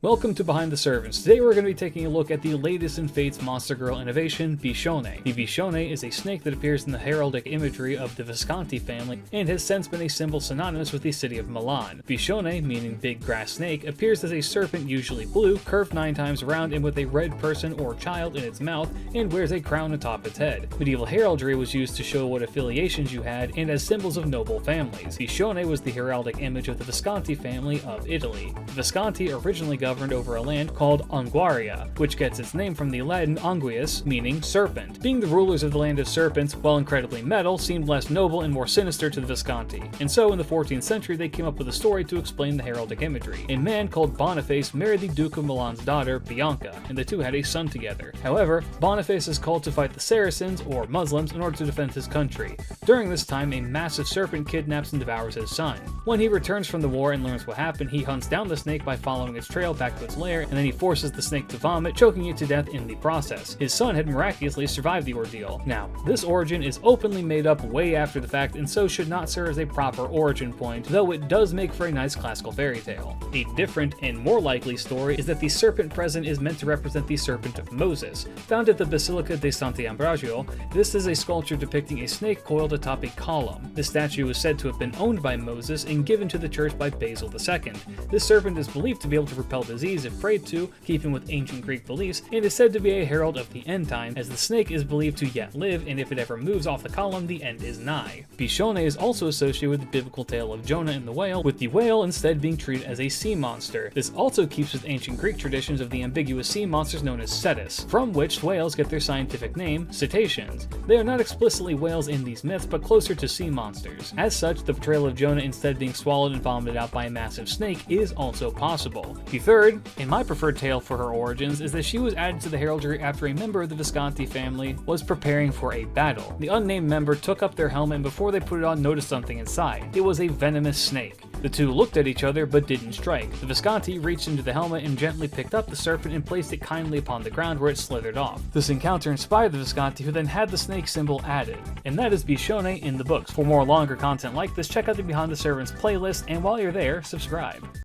Welcome to Behind the Servants. Today we're going to be taking a look at the latest in Fate's Monster Girl innovation, Biscione. The Biscione is a snake that appears in the heraldic imagery of the Visconti family and has since been a symbol synonymous with the city of Milan. Biscione, meaning big grass snake, appears as a serpent usually blue, curved 9 times around and with a red person or child in its mouth, and wears a crown atop its head. Medieval heraldry was used to show what affiliations you had and as symbols of noble families. Biscione was the heraldic image of the Visconti family of Italy. The Visconti originally governed over a land called Unguaria, which gets its name from the Latin unguius, meaning serpent. Being the rulers of the land of serpents, while incredibly metal, seemed less noble and more sinister to the Visconti. And so in the 14th century they came up with a story to explain the heraldic imagery. A man called Boniface married the Duke of Milan's daughter, Bianca, and the two had a son together. However, Boniface is called to fight the Saracens, or Muslims, in order to defend his country. During this time, a massive serpent kidnaps and devours his son. When he returns from the war and learns what happened, he hunts down the snake by following its trail back to its lair, and then he forces the snake to vomit, choking it to death in the process. His son had miraculously survived the ordeal. Now, this origin is openly made up way after the fact and so should not serve as a proper origin point, though it does make for a nice classical fairy tale. A different and more likely story is that the serpent present is meant to represent the serpent of Moses. Found at the Basilica de Sant'Ambrogio, this is a sculpture depicting a snake coiled atop a column. The statue is said to have been owned by Moses and given to the church by Basil II. This serpent is believed to be able to repel disease if prayed to, keeping with ancient Greek beliefs, and is said to be a herald of the end time, as the snake is believed to yet live, and if it ever moves off the column, the end is nigh. Biscione is also associated with the biblical tale of Jonah and the whale, with the whale instead being treated as a sea monster. This also keeps with ancient Greek traditions of the ambiguous sea monsters known as cetus, from which whales get their scientific name, cetaceans. They are not explicitly whales in these myths, but closer to sea monsters. As such, the portrayal of Jonah instead being swallowed and vomited out by a massive snake is also possible. The third, and my preferred tale for her origins, is that she was added to the heraldry after a member of the Visconti family was preparing for a battle. The unnamed member took up their helmet and before they put it on noticed something inside. It was a venomous snake. The two looked at each other but didn't strike. The Visconti reached into the helmet and gently picked up the serpent and placed it kindly upon the ground where it slithered off. This encounter inspired the Visconti, who then had the snake symbol added. And that is Biscione in the books. For more longer content like this, check out the Behind the Servants playlist, and while you're there, subscribe.